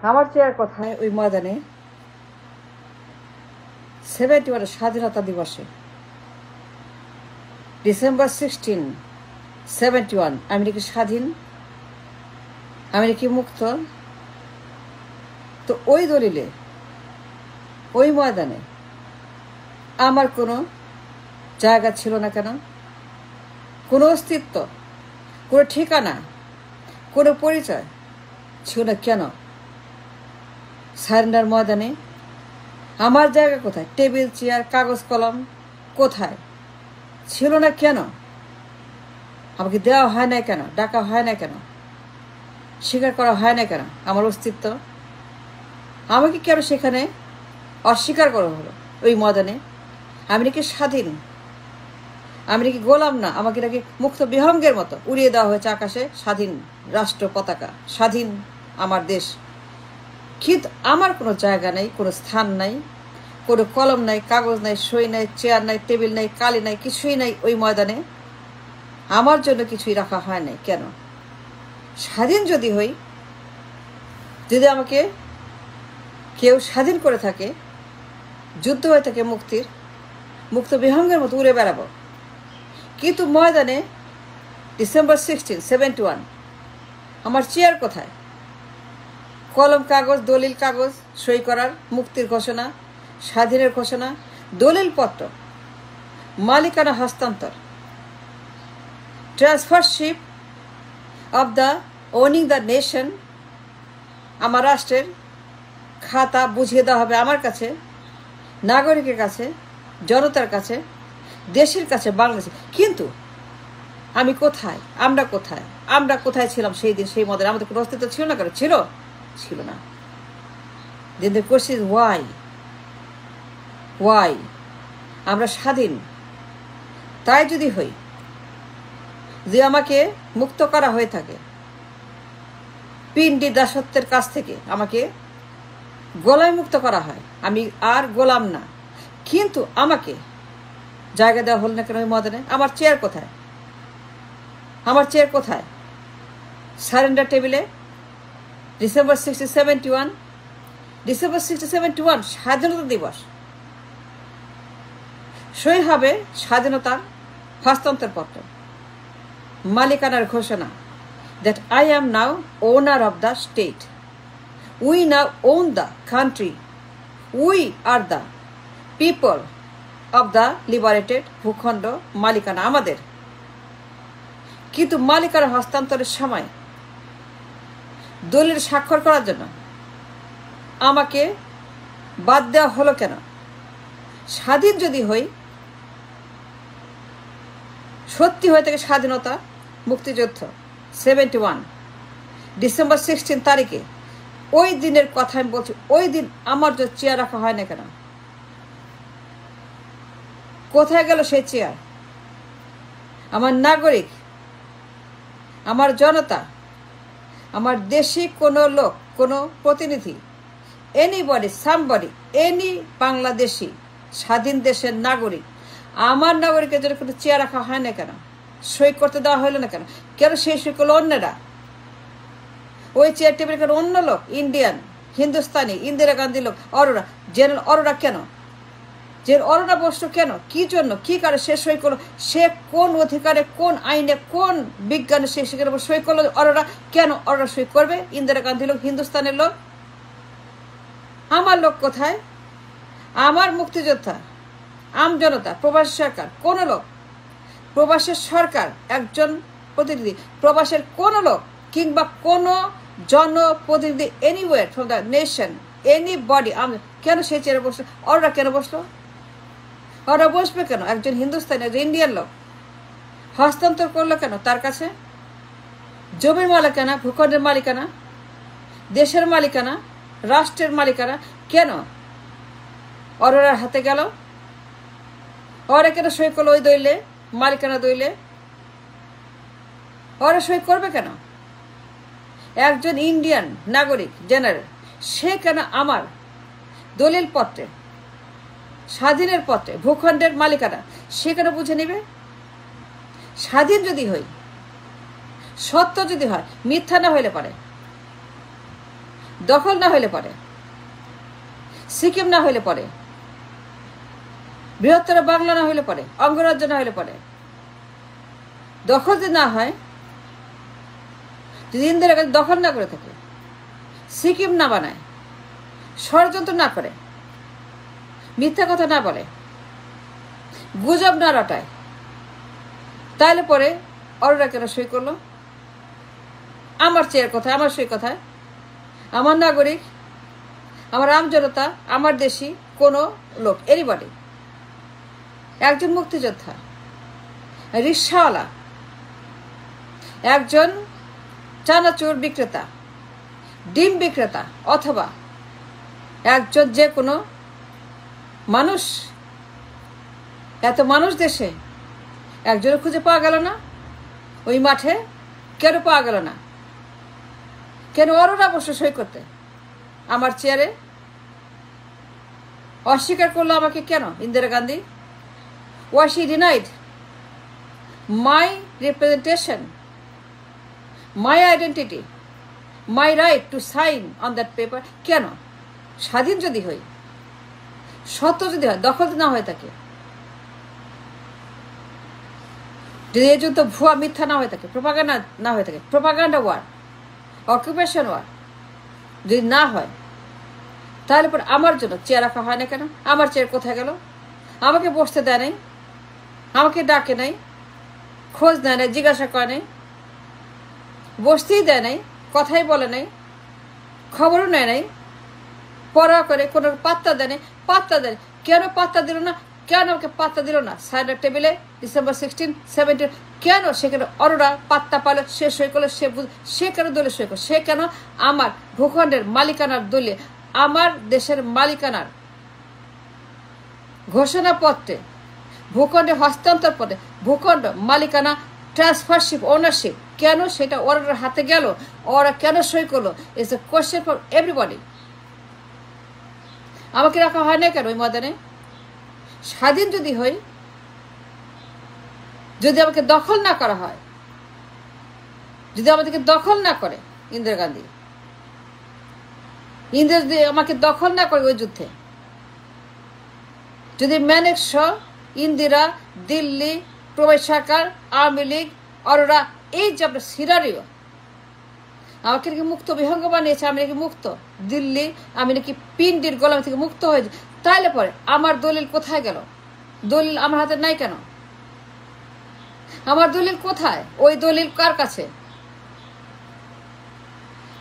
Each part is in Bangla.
আমার চেয়ার কথায় ওই ময়দানে 71 স্বাধীনতা দিবসে ডিসেম্বর 16, 71 আমি নাকি স্বাধীন, আমি নাকি মুক্ত। তো ওই দলিলে ওই ময়দানে আমার কোনো জায়গা ছিল না কেন? কোনো অস্তিত্ব, কোনো ঠিকানা, কোনো পরিচয় ছিল না কেন? সারেন্ডার ময়দানে আমার জায়গা কোথায়? টেবিল, চেয়ার, কাগজ, কলম কোথায় ছিল না কেন? আমাকে দেওয়া হয় না কেন? ডাকা হয় না কেন? স্বীকার করা হয় না কেন আমার অস্তিত্ব? আমাকে কেন সেখানে অস্বীকার করা হলো? ওই ময়দানে আমি নাকি স্বাধীন, আমি নাকি গোলাম না, আমাকে নাকি মুক্ত বিহঙ্গের মতো উড়িয়ে দেওয়া হয়েছে আকাশে স্বাধীন রাষ্ট্র পতাকা, স্বাধীন আমার দেশ। কিন্তু আমার কোনো জায়গা নাই, কোনো স্থান নাই, কোনো কলম নাই, কাগজ নাই, সই নাই, চেয়ার নাই, টেবিল নাই, কালি নাই, কিছুই নাই। ওই ময়দানে আমার জন্য কিছুই রাখা হয় নাই কেন? স্বাধীন যদি হই, যদি আমাকে কেউ স্বাধীন করে থাকে, যুদ্ধ হয়ে থাকে মুক্তির, মুক্ত বিহঙ্গের মতো উড়ে বেড়াবো। কিন্তু ময়দানে ডিসেম্বর 16, 71 আমার চেয়ার কোথায়? কলম, কাগজ, দলিল, কাগজ, সই করার মুক্তির ঘোষণা, স্বাধীনের ঘোষণা, দলিল পত্র, মালিকানা হস্তান্তর, transfership of the owning the nation. আমার রাষ্ট্রের খাতা বুঝিয়ে দেওয়া হবে আমার কাছে, নাগরিকের কাছে, জনতার কাছে, দেশের কাছে, বাংলাদেশে। কিন্তু আমি কোথায়? আমরা কোথায়? আমরা কোথায় ছিলাম সেই দিন, সেই মধ্যে? আমাদের কোনো অস্তিত্ব ছিল না কেন? ছিল না। দেন দ্য কোয়েশ্চন ইজ ওয়াই আমরা স্বাধীন তাই যদি হই, যে আমাকে মুক্ত করা হয়ে থাকে পিণ্ডি দাসত্বের কাছ থেকে, আমাকে গোলামি মুক্ত করা হয়, আমি আর গোলাম না, কিন্তু আমাকে জায়গা দেওয়া হল না কেন ওই ময়দানে? আমার চেয়ার কোথায়? আমার চেয়ার কোথায়? সারেন্ডার টেবিলে ডিসেম্বর 16, 71 ডিসেম্বর 16, 71 স্বাধীনতা দিবস। সই হবে স্বাধীনতার হস্তান্তর পত্র, মালিকানার ঘোষণা, that I am now owner of the state. We now own the country. We are the people of the liberated ভূখণ্ড। মালিকানা আমাদের। কিন্তু মালিকানা হস্তান্তরের সময় দলিল স্বাক্ষর করার জন্য আমাকে বাদ দেওয়া হলো কেন? স্বাধীন যদি হই, সত্যি হয়ে থাকে স্বাধীনতা, মুক্তিযুদ্ধ 71 ডিসেম্বর 16 তারিখে, ওই দিনের কথা আমি বলছি। ওই দিন আমার যে চেয়ার রাখা হয় না কেন? কোথায় গেল সেই চেয়ার? আমার নাগরিক, আমার জনতা, আমার দেশি কোনো লোক, কোনো প্রতিনিধি, এনিবডি, সামবডি, এনি বাংলাদেশি স্বাধীন দেশের নাগরিক, আমার নাগরিকের জন্য কোনো চেয়ার রাখা হয় না কেন? সই করতে দেওয়া হলো না কেন? কেন সেই সই করলো অন্যরা? ওই চেয়ার টেবিল কেন অন্য লোক, ইন্ডিয়ান, হিন্দুস্তানি, ইন্দিরা গান্ধী লোক, অরোরা, জেনারেল অরোরা কেন? যে অরোরা বসলো কেন? কি জন্য? কি কারণে সে সই করলো? সে কোন অধিকারে, কোন আইনে, কোন বিজ্ঞানে সে সেখানে সই করলো? অরোরা কেন? অরোরা সই করবে? ইন্দিরা গান্ধী লোক, হিন্দুস্তানের লোক। আমার লোক কোথায়? আমার মুক্তিযোদ্ধা, আম জনতা, প্রবাসী সরকার, কোন লোক, প্রবাসের সরকার একজন প্রতিনিধি, প্রবাসের কোন লোক কিংবা কোন জনপ্রতিনিধি, anywhere from the nation, any body, কেন সেই চেয়ারে বসলো? ওরা কেন বসলো? ওরা বসবে কেন? একজন হিন্দুস্তানি, একজন ইন্ডিয়ান লোক হস্তান্তর করলো কেন তার কাছে? জমির মালিকানা, ভূখণ্ডের মালিকানা, দেশের মালিকানা, রাষ্ট্রের মালিকানা কেন অরোরার হাতে গেল? ওরা কেন সই করলো ওই দইলে, মালিকানা দইলে? ওরা সই করবে কেন? একজন ইন্ডিয়ান নাগরিক জেনারেল, সে কেন আমার দলিল পত্রে, স্বাধীনের পত্রে, ভূখণ্ডের মালিকানা সে কেন বুঝে নেবে? স্বাধীন যদি হই, সত্য যদি হয়, মিথ্যা না হইলে পারে, দখল না হইলে পরে, সিকিম না হইলে পরে, বৃহত্তর বাংলা না হইলে পরে, অঙ্গরাজ্য না হইলে পরে, দখল যদি না হয়, যদি ইন্দিরা গান্ধী দখল না করে থাকে, সিকিম না বানায়, ষড়যন্ত্র না করে, মিথ্যা কথা না বলে, গুজব না রটায়, তাহলে পরে অরোরা কেন সই করলো? আমার চেয়ার কথায়, আমার সই কথায়, আমার নাগরিক, আমার আমজনতা, আমার দেশি কোনো লোক, এনিবডি, একজন মুক্তিযোদ্ধা, রিকশাওয়ালা, একজন চানাচুর বিক্রেতা, ডিম বিক্রেতা, অথবা একজন যে কোনো মানুষ, এত মানুষ দেশে একজনের খুঁজে পাওয়া গেল না, ওই মাঠে কেন পাওয়া গেল না? কেন অরোরা বসে সই করতে আমার চেয়ারে? অস্বীকার করলো আমাকে কেন Indira Gandhi? Why she denied my representation, my identity, my right to sign on that paper? কেন? স্বাধীন যদি হই, সত্য যদি হয়, দখল না হয়ে থাকে, যদি এই যুদ্ধ ভুয়া মিথ্যা না হয়ে থাকে, প্রোপাগান্ডা না হয়ে থাকে, প্রোপাগান্ডা ওয়ার, অকুপেশন ওয়ার যদি না হয়, তাহলে পর আমার জন্য চেয়ার রাখা হয় না কেন? আমার চেয়ার কোথায় গেল? আমাকে বসতে দেয় নাই, আমাকে ডাকে নাই, খোঁজ নেয় নাই, জিজ্ঞাসা করে নাই, বসতেই দেয় নাই, কথাই বলে নাই, খবরও নেয় নাই, পড়া করে কোনো পাত্তা দেয় নাই। পাত্তা দেয় কেন? পাত্তা দিল না কেন? আমাকে পাত্তা দিল না সাইডের টেবিলে ডিসেম্বর 16, 17 কেন? সেখানে অরোরা পাত্তা পালো, সে সই করলো, সে কেন দলে সই করলো? সে কেন আমার ভূখণ্ডের মালিকানার দলে, আমার দেশের মালিকানার ঘোষণাপত্রে, ভূখণ্ডে হস্তান্তর পত্রে, ভূখণ্ড মালিকানা ট্রান্সফারশিপ, ওনারশিপ কেন সেটা ওরা হাতে গেল? ওরা কেন সই করলো? It's a question for everybody. আমাকে রাখা হয় না কেন ওই ময়দানে? স্বাধীন যদি হই, যদি আমাকে দখল না করা হয়, যদি আমাদেরকে দখল না করে ইন্দিরা গান্ধী, ইন্দিরা যদি আমাকে দখল না করে ওই যুদ্ধে, যদি ম্যানেকশ, ইন্দিরা, দিল্লি, প্রবেশ সরকার, আওয়ামী লীগ, অরোরা, এই যে আপনার সিনারিও, আমাকে নাকি মুক্ত বিহঙ্গ বানিয়েছে, আমি নাকি মুক্ত, দিল্লি আমি নাকি পিন্ডির গোলামি থেকে মুক্ত হয়েছে, তাইলে পরে আমার দলিল কোথায় গেল? দলিল আমার হাতে নাই কেন? আমার দলিল কোথায়? ওই দলিল কার কাছে?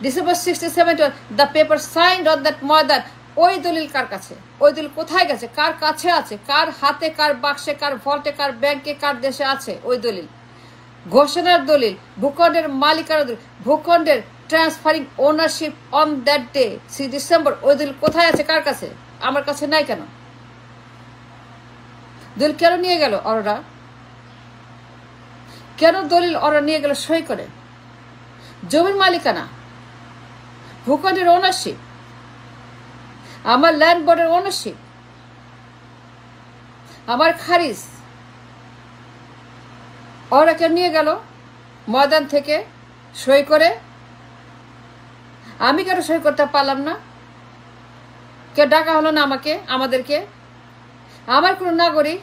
December 67 the paper signed on that maidan, ওই দলিল কার কাছে? ওই দলিল কোথায় গেছে? কার কাছে আছে? কার হাতে, কার বাক্সে, কার ভল্টে, কার ব্যাংকে, কার দেশে আছে ওই দলিল? ঘোষণার দলিল, ভূখণ্ডের মালিকানার দলিল, ভূখণ্ডের transferring ownership on that day 3 December, ওই দলিল কোথায় আছে? কার কাছে? আমার কাছে নাই কেন? দলিল কেন নিয়ে গেল অরোরা? কেন দলিল ওরা নিয়ে গেল সই করে? জমির মালিকানা, ভূখণ্ডের ওনারশিপ, আমার ল্যান্ড বোর্ডের ওনারশিপ, আমার খারিজ, ওরা কেন নিয়ে গেল ময়দান থেকে সই করে? আমি কেন সই করতে পারলাম না? কে ডাকা হলো না আমাকে, আমাদেরকে? আমার কোনো নাগরিক,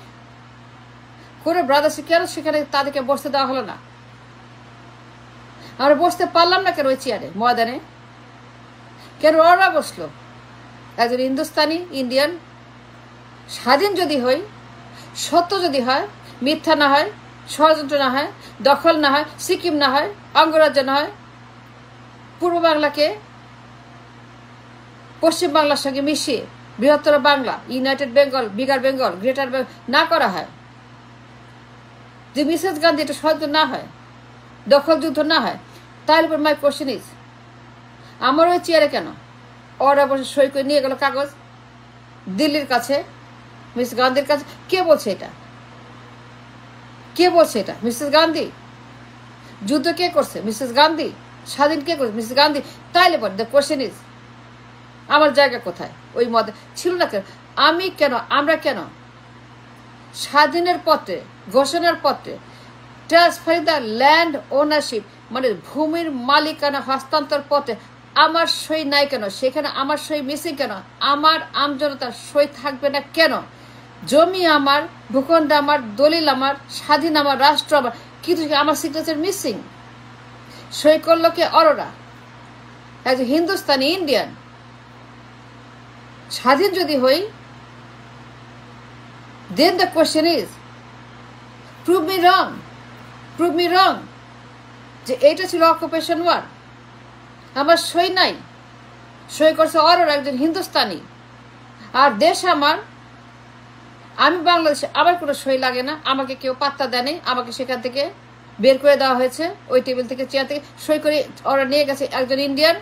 কোনো ব্রাদার্স কেন সেখানে তাদেরকে বসতে দেওয়া হলো না? আমরা বসতে পারলাম না কেন ওই চেয়ারে, ময়দানে? কেন ওরা বসলো? একজন হিন্দুস্তানি, ইন্ডিয়ান, স্বাধীন যদি হই, সত্য যদি হয়, মিথ্যা না হয়, ষড়যন্ত্র না হয়, দখল না হয়, সিকিম না হয়, অঙ্গরাজ্য না হয়, পূর্ব বাংলাকে পশ্চিম বাংলার সঙ্গে মিশিয়ে বৃহত্তর Bangla, United Bengal, bigger Bengal, greater Bengal না করা হয়, যে মিসেস গান্ধী এটা ষড়যন্ত্র না হয়, দখল যুদ্ধ না হয়, তাহলে পর মাই কোশ্চেন ইজ, আমার ওই চেয়ারে কেন ওরা বসে সই করে নিয়ে গেল কাগজ দিল্লির কাছে, মিস গান্ধীর কাছে? কে বলছে এটা? কে বলছে এটা? মিসেস গান্ধী। যুদ্ধ কে করছে? মিসেস গান্ধী। স্বাধীন কে করছে? মিসেস গান্ধী। তাইলে পর দ্য কোশ্চেন ইজ, আমার জায়গা কোথায় ওই মতে? ছিল না কেন? আমি কেন, আমরা কেন স্বাধীনের পত্রে, ঘোষণার পত্রে ট্রান্সফারিং দ্য ল্যান্ড ওনারশিপ, মানে ভূমির মালিকানা হস্তান্তর পত্রে আমার সই নাই কেন? সেখানে আমার সই মিসিং কেন? আমার আমজনতার সই থাকবে না কেন? জমি আমার, ভূখণ্ড আমার, দলিল আমার, স্বাধীন আমার, রাষ্ট্র আমার, কিন্তু আমার সিগনেচার মিসিং। সই করলো কে? Arora, as a Hindustani Indian. স্বাধীন যদি হই, then the question is, prove me wrong যে এটা ছিল অকুপেশন ওয়ার। আমার সই নাই, সই করছে অরোরা, একজন হিন্দুস্তানি। আর দেশ আমার, আমি বাংলাদেশে, আমার কোনো সই লাগে না, আমাকে কেউ পাত্তা দেয়নি, আমাকে সেখান থেকে বের করে দেওয়া হয়েছে, ওই টেবিল থেকে, চেয়ার থেকে। সই করে ওরা নিয়ে গেছে একজন ইন্ডিয়ান।